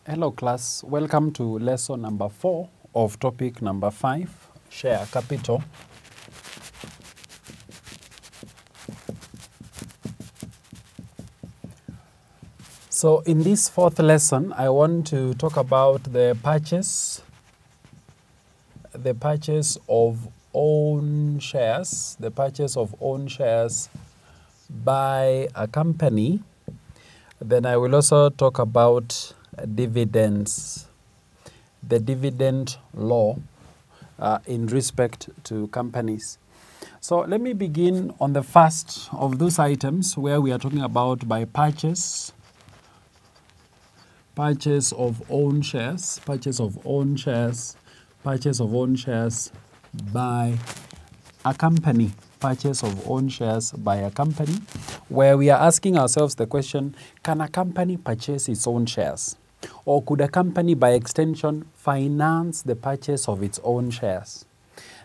Hello class, welcome to lesson number 4 of topic number 5, share capital. So in this fourth lesson, I want to talk about the purchase of own shares, by a company. Then I will also talk about dividends, the dividend law in respect to companies. So let me begin on the first of those items where we are talking about by purchase of own shares, by a company, where we are asking ourselves the question, can a company purchase its own shares? Or could a company, by extension, finance the purchase of its own shares?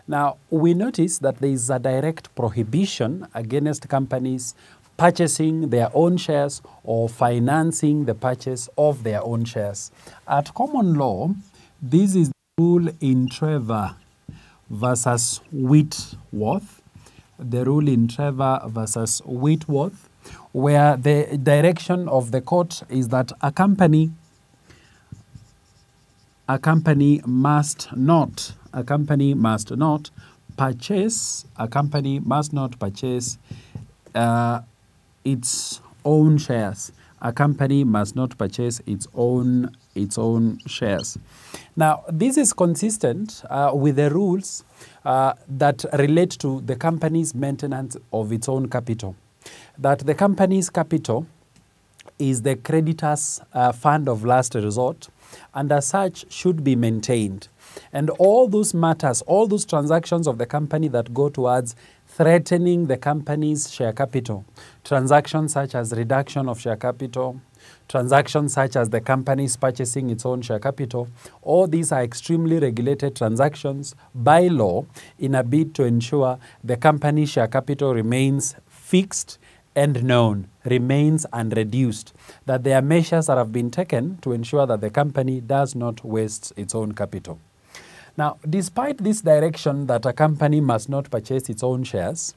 Now, we notice that there is a direct prohibition against companies purchasing their own shares or financing the purchase of their own shares. At common law, this is the rule in Trevor versus Whitworth, where the direction of the court is that a company must not purchase its own shares. A company must not purchase its own shares. Now, this is consistent with the rules that relate to the company's maintenance of its own capital. That the company's capital is the creditor's fund of last resort, and as such should be maintained. And all those matters, all those transactions of the company that go towards threatening the company's share capital, transactions such as reduction of share capital, transactions such as the company's purchasing its own share capital, all these are extremely regulated transactions by law in a bid to ensure the company's share capital remains fixed and known, remains unreduced, that there are measures that have been taken to ensure that the company does not waste its own capital. Now, despite this direction that a company must not purchase its own shares,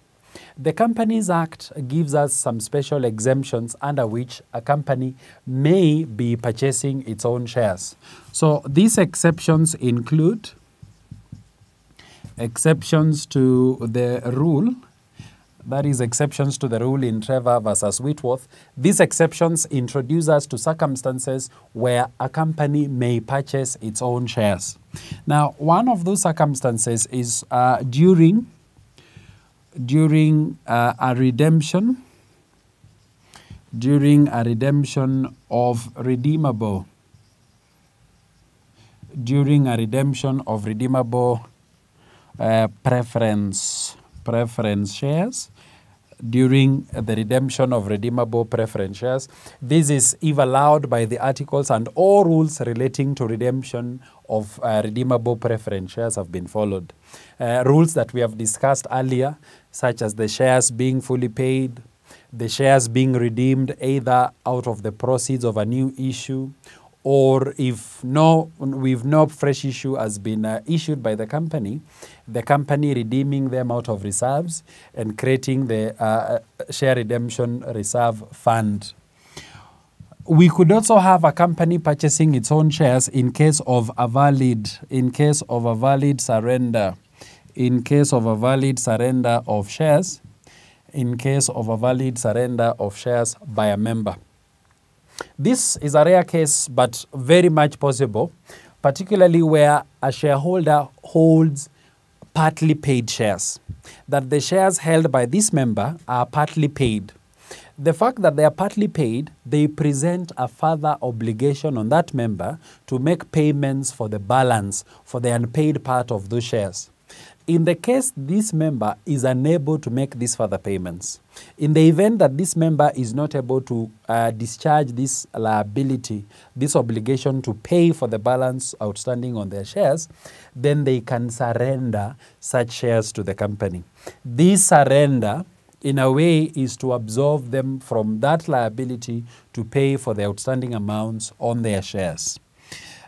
the Companies Act gives us some special exemptions under which a company may be purchasing its own shares. So these exceptions include exceptions to the rule, that is exceptions to the rule in Trevor versus Whitworth. These exceptions introduce us to circumstances where a company may purchase its own shares. Now, one of those circumstances is during a redemption of redeemable preference shares. During the redemption of redeemable preference shares. This is if allowed by the articles, and all rules relating to redemption of redeemable preference shares have been followed. Rules that we have discussed earlier, such as the shares being fully paid, the shares being redeemed either out of the proceeds of a new issue, or if no fresh issue has been issued by the company redeeming them out of reserves and creating the share redemption reserve fund. We could also have a company purchasing its own shares in case of a valid surrender of shares by a member. This is a rare case, but very much possible, particularly where a shareholder holds partly paid shares, that the shares held by this member are partly paid. The fact that they are partly paid, they present a further obligation on that member to make payments for the balance, for the unpaid part of those shares. In the case this member is unable to make these further payments, in the event that this member is not able to discharge this liability, this obligation to pay for the balance outstanding on their shares, then they can surrender such shares to the company. This surrender in a way, is to absolve them from that liability to pay for the outstanding amounts on their shares.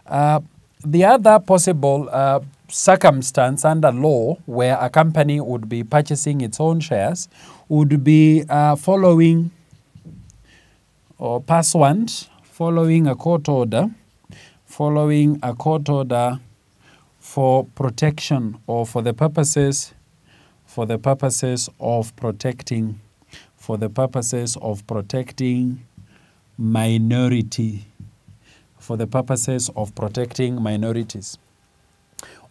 The other possible circumstance under law where a company would be purchasing its own shares would be following or pursuant, following a court order for protection or for the purposes of protecting minority, for the purposes of protecting minorities.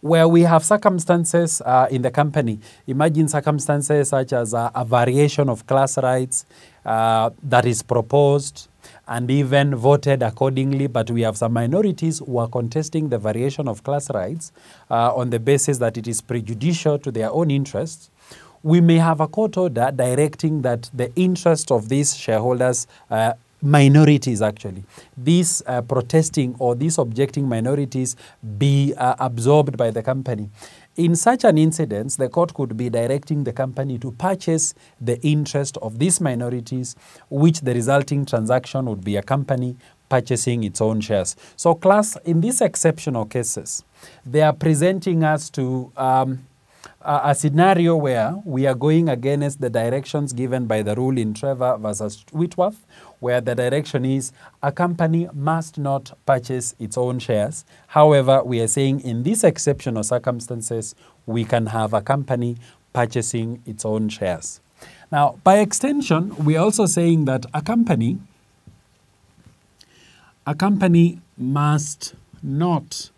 Where we have circumstances in the company, imagine circumstances such as a variation of class rights that is proposed and even voted accordingly, but we have some minorities who are contesting the variation of class rights on the basis that it is prejudicial to their own interests. We may have a court order directing that the interest of these shareholders, minorities actually, these protesting or these objecting minorities be absorbed by the company. In such an incident, the court could be directing the company to purchase the interest of these minorities, which the resulting transaction would be a company purchasing its own shares. So class, in these exceptional cases, they are presenting us to a scenario where we are going against the directions given by the rule in Trevor versus Whitworth, where the direction is a company must not purchase its own shares. However, we are saying in these exceptional circumstances, we can have a company purchasing its own shares. Now, by extension, we are also saying that a company must not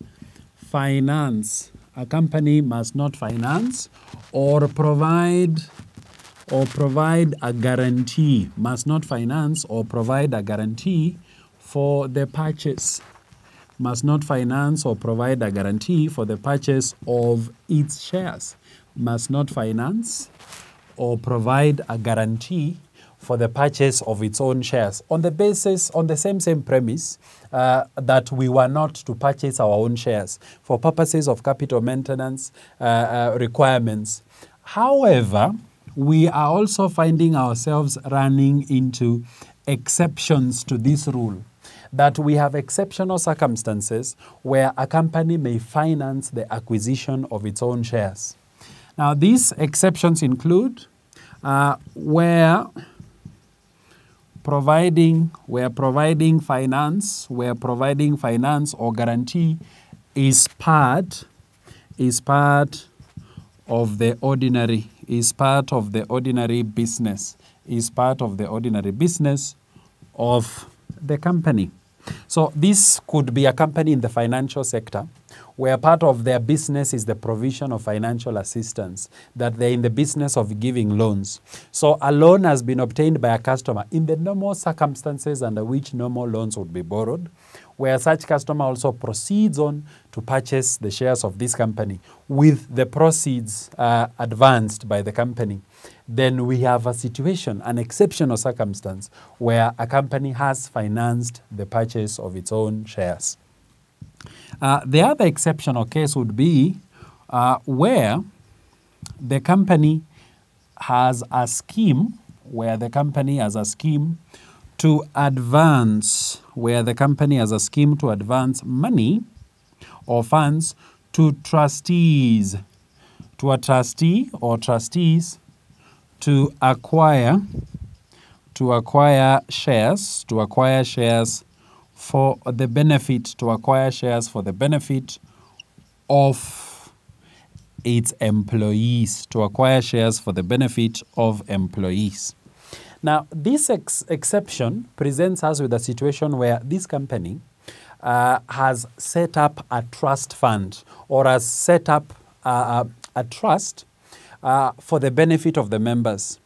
finance or provide a guarantee, must not finance or provide a guarantee for the purchase, must not finance or provide a guarantee for the purchase of its shares, must not finance or provide a guarantee for the purchase of its own shares on the basis, on the same premise that we were not to purchase our own shares for purposes of capital maintenance requirements. However, we are also finding ourselves running into exceptions to this rule, that we have exceptional circumstances where a company may finance the acquisition of its own shares. Now, these exceptions include where providing finance or guarantee is part of the ordinary business of the company. So this could be a company in the financial sector where part of their business is the provision of financial assistance, that they're in the business of giving loans. So a loan has been obtained by a customer in the normal circumstances under which normal loans would be borrowed, where such customer also proceeds on to purchase the shares of this company with the proceeds advanced by the company. Then we have a situation, an exceptional circumstance, where a company has financed the purchase of its own shares. The other exceptional case would be where the company has a scheme, to advance, money or funds to trustees, to a trustee or trustees to acquire shares for the benefit of its employees, Now, this exception presents us with a situation where this company has set up a trust fund or has set up a trust for the benefit of the members.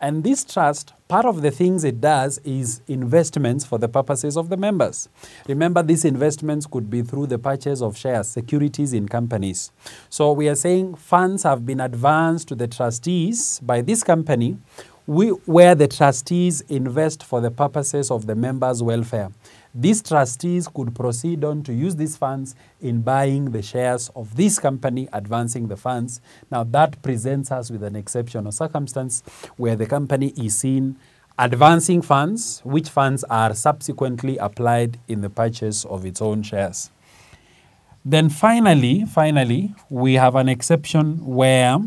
And this trust, part of the things it does is investments for the purposes of the members. Remember, these investments could be through the purchase of shares, securities in companies. So we are saying funds have been advanced to the trustees by this company where the trustees invest for the purposes of the members' welfare. These trustees could proceed on to use these funds in buying the shares of this company, advancing the funds. Now that presents us with an exceptional circumstance where the company is seen advancing funds, which funds are subsequently applied in the purchase of its own shares. Then finally, we have an exception where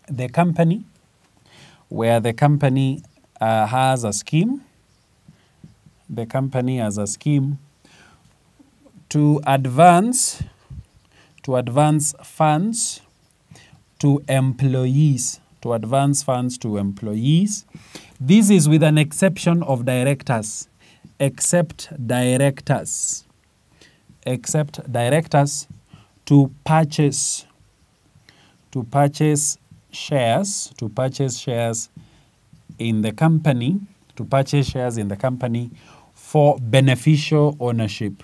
the company has a scheme. The company has a scheme to advance funds to employees. This is with an exception of directors, except directors to purchase shares in the company, for beneficial ownership.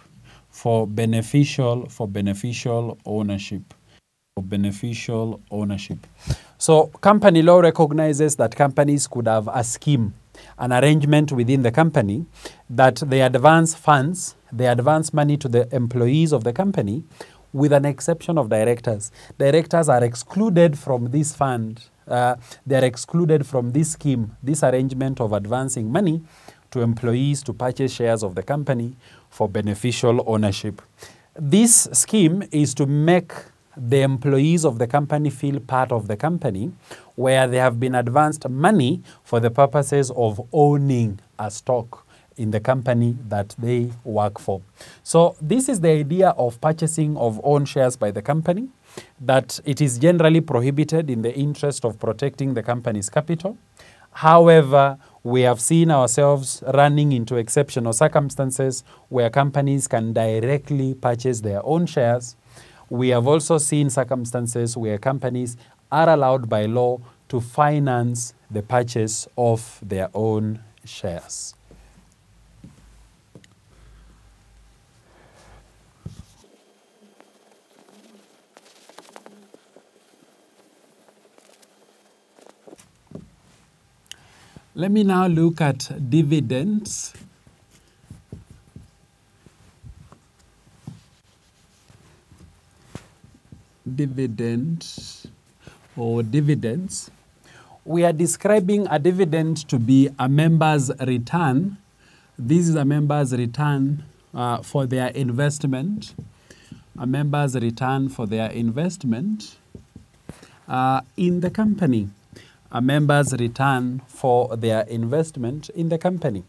So company law recognizes that companies could have a scheme, an arrangement within the company that they advance funds, they advance money to the employees of the company, with an exception of directors. Directors are excluded from this fund. They are excluded from this scheme, this arrangement of advancing money to employees to purchase shares of the company for beneficial ownership. This scheme is to make the employees of the company feel part of the company, where they have been advanced money for the purposes of owning a stock in the company that they work for. So this is the idea of purchasing of own shares by the company, that it is generally prohibited in the interest of protecting the company's capital. However, we have seen ourselves running into exceptional circumstances where companies can directly purchase their own shares. We have also seen circumstances where companies are allowed by law to finance the purchase of their own shares. Let me now look at dividends. Dividends. We are describing a dividend to be a member's return. This is a member's return for their investment. A member's return for their investment in the company. A member's return for their investment in the company.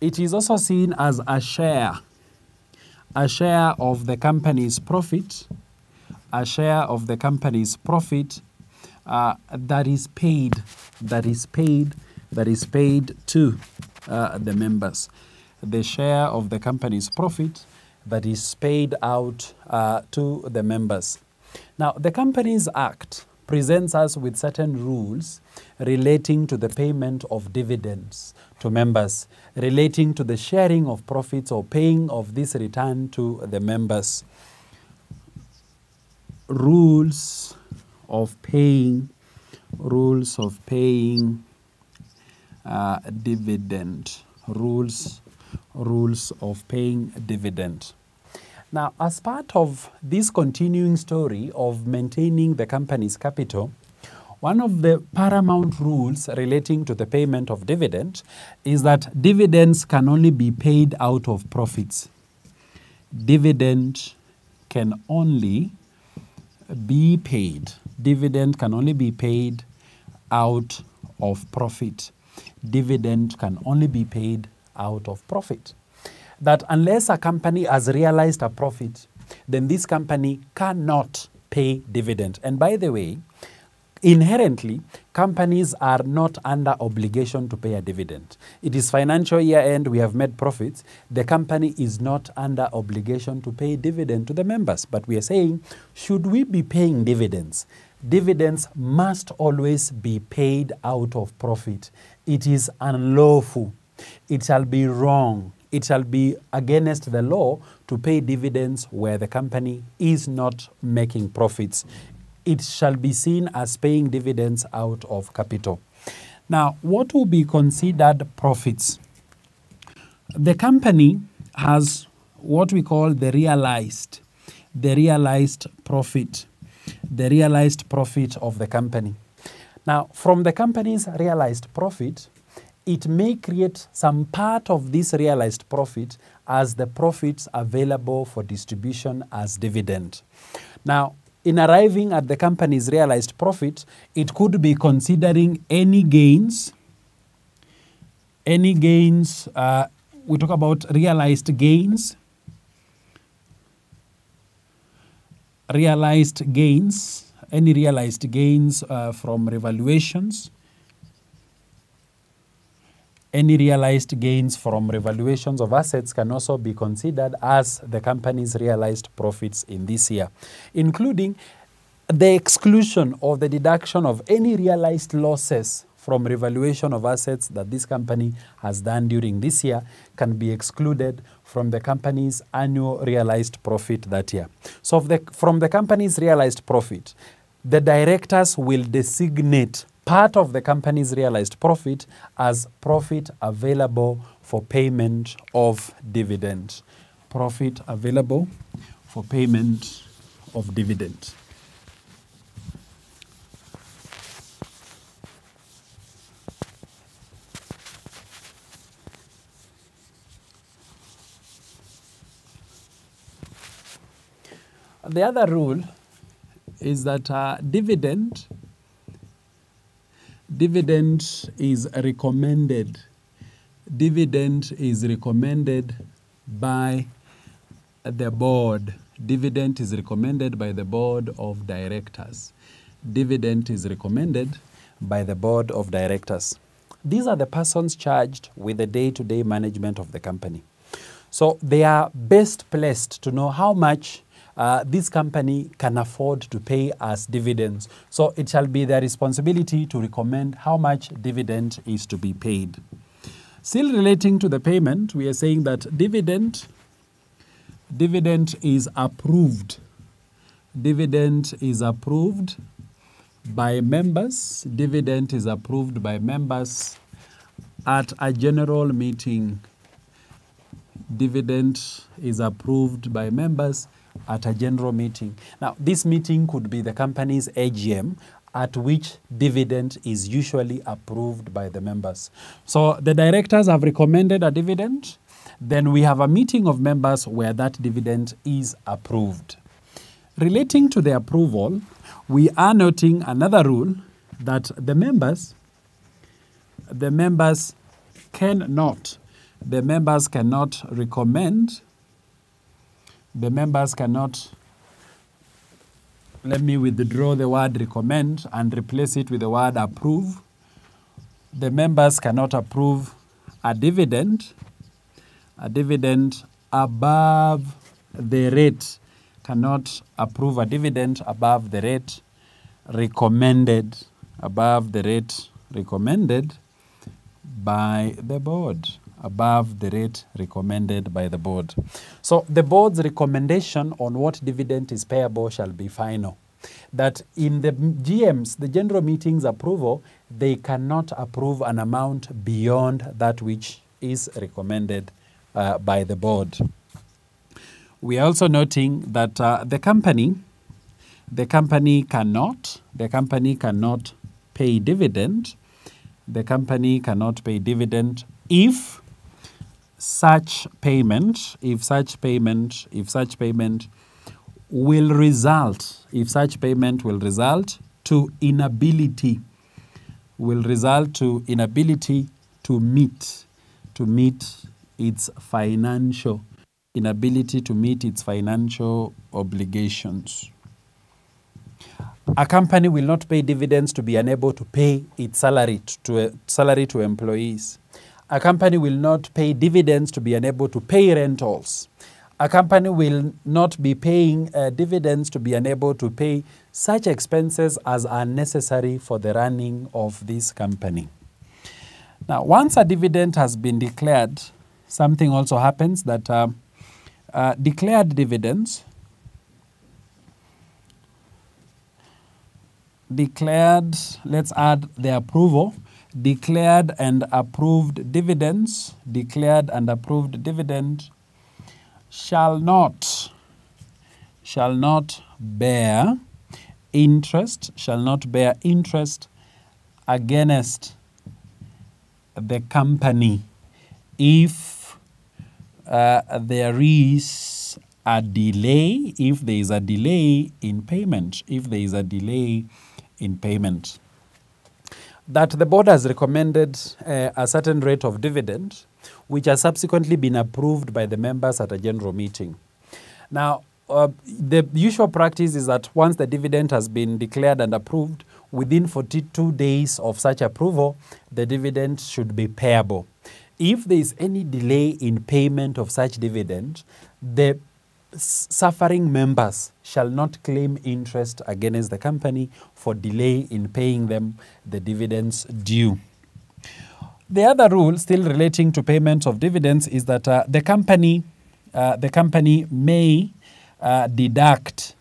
It is also seen as a share of the company's profit, that is paid to the members. The share of the company's profit that is paid out to the members. Now, the Companies Act presents us with certain rules relating to the payment of dividends to members, relating to the sharing of profits or paying of this return to the members. Rules of paying dividend. Rules of paying dividend. Now, as part of this continuing story of maintaining the company's capital, one of the paramount rules relating to the payment of dividend is that dividends can only be paid out of profits. Dividend can only be paid out of profit. Dividend can only be paid out of profit. That unless a company has realized a profit, then this company cannot pay dividend. And by the way, inherently, companies are not under obligation to pay a dividend. It is financial year end, we have made profits. The company is not under obligation to pay dividend to the members. But we are saying, should we be paying dividends? Dividends must always be paid out of profit. It is unlawful. It shall be wrong. It shall be against the law to pay dividends where the company is not making profits. It shall be seen as paying dividends out of capital. Now, what will be considered profits? The company has what we call the realized profit, the realized profit of the company. Now, from the company's realized profit, it may create some part of this realized profit as the profits available for distribution as dividend. Now, in arriving at the company's realized profit, it could be considering any gains. We talk about realized gains. Any realized gains from revaluations. Any realized gains from revaluations of assets can also be considered as the company's realized profits in this year, including the exclusion or the deduction of any realized losses from revaluation of assets that this company has done during this year can be excluded from the company's annual realized profit that year. So from the company's realized profit, the directors will designate part of the company's realized profit as profit available for payment of dividend. Profit available for payment of dividend. The other rule is that dividend is recommended. Dividend is recommended by the board. Dividend is recommended by the board of directors. Dividend is recommended by the board of directors. These are the persons charged with the day-to-day management of the company. So they are best placed to know how much this company can afford to pay as dividends. So it shall be their responsibility to recommend how much dividend is to be paid. Still relating to the payment, we are saying that dividend is approved. Dividend is approved by members. Dividend is approved by members at a general meeting. Dividend is approved by members at a general meeting. Now, this meeting could be the company's AGM, at which dividend is usually approved by the members. So the directors have recommended a dividend, then we have a meeting of members where that dividend is approved. Relating to the approval, we are noting another rule that the members cannot recommend. The members cannot, let me withdraw the word recommend and replace it with the word approve. The members cannot approve a dividend above the rate, cannot approve a dividend above the rate recommended, above the rate recommended by the board. Above the rate recommended by the board. So the board's recommendation on what dividend is payable shall be final. That in the GM's, the general meeting's approval, they cannot approve an amount beyond that which is recommended by the board. We are also noting that the company cannot pay dividend. The company cannot pay dividend if such payment will result to inability to meet its financial obligations. A company will not pay dividends to be unable to pay its salary to employees. A company will not pay dividends to be unable to pay rentals. A company will not be paying dividends to be unable to pay such expenses as are necessary for the running of this company. Now, once a dividend has been declared, something also happens that declared dividends, let's add the approval. declared and approved dividends, shall not bear interest, against the company if there is a delay, in payment, that the board has recommended a certain rate of dividend, which has subsequently been approved by the members at a general meeting. Now, the usual practice is that once the dividend has been declared and approved, within 42 days of such approval, the dividend should be payable. If there is any delay in payment of such dividend, the suffering members shall not claim interest against the company for delay in paying them the dividends due. The other rule, still relating to payment of dividends, is that the company may deduct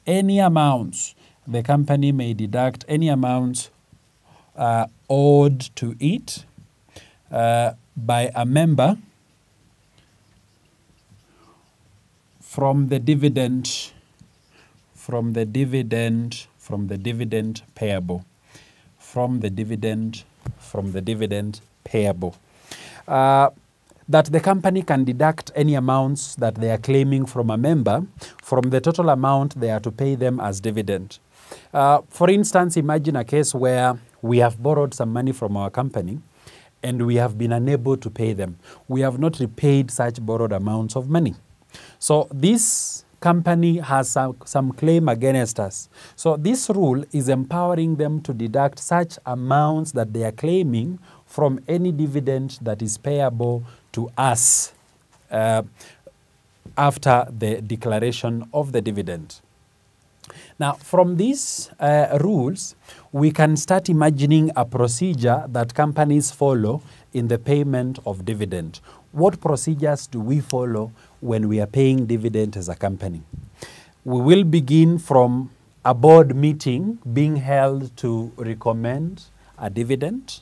any amounts. The company may deduct any amounts owed to it by a member from the dividend payable. That the company can deduct any amounts that they are claiming from a member from the total amount they are to pay them as dividend. For instance, imagine a case where we have borrowed some money from our company and we have been unable to pay them. We have not repaid such borrowed amounts of money. So this company has some claim against us. So this rule is empowering them to deduct such amounts that they are claiming from any dividend that is payable to us after the declaration of the dividend. Now, from these rules, we can start imagining a procedure that companies follow in the payment of dividend. What procedures do we follow when we are paying dividend as a company? We will begin from a board meeting being held to recommend a dividend.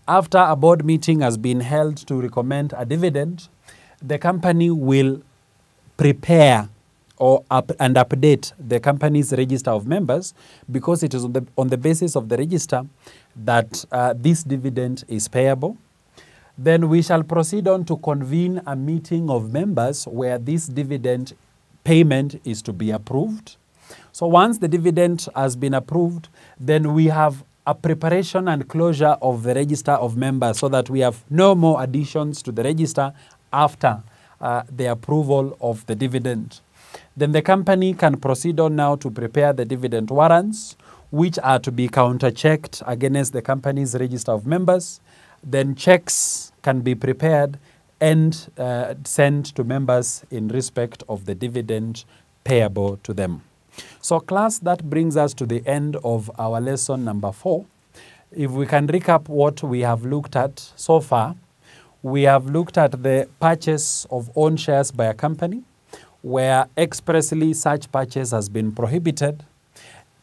After a board meeting has been held to recommend a dividend, the company will prepare and update the company's register of members, because it is on the basis of the register that this dividend is payable. Then we shall proceed on to convene a meeting of members where this dividend payment is to be approved. So once the dividend has been approved, then we have a preparation and closure of the register of members so that we have no more additions to the register after the approval of the dividend. Then the company can proceed on now to prepare the dividend warrants, which are to be counter-checked against the company's register of members. Then checks can be prepared and sent to members in respect of the dividend payable to them. So class, that brings us to the end of our lesson number 4. If we can recap what we have looked at so far, we have looked at the purchase of own shares by a company, where expressly such purchase has been prohibited,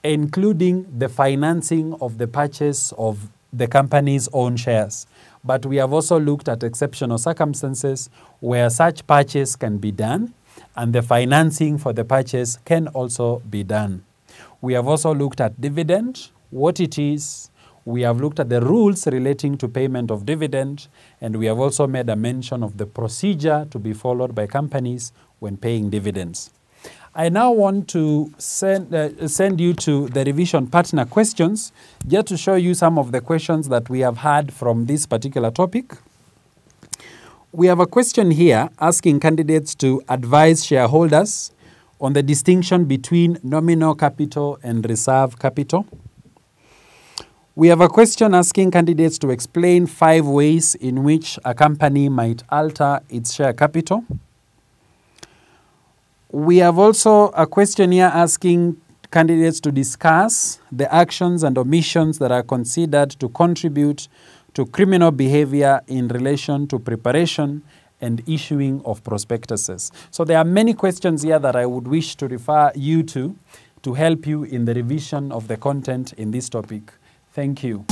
including the financing of the purchase of the company's own shares. But we have also looked at exceptional circumstances where such purchase can be done and the financing for the purchase can also be done. We have also looked at dividend, what it is. We have looked at the rules relating to payment of dividend, and we have also made a mention of the procedure to be followed by companies when paying dividends. I now want to send you to the revision partner questions, just to show you some of the questions that we have had from this particular topic. We have a question here asking candidates to advise shareholders on the distinction between nominal capital and reserve capital. We have a question asking candidates to explain 5 ways in which a company might alter its share capital. We have also a question here asking candidates to discuss the actions and omissions that are considered to contribute to criminal behavior in relation to preparation and issuing of prospectuses. So there are many questions here that I would wish to refer you to help you in the revision of the content in this topic. Thank you.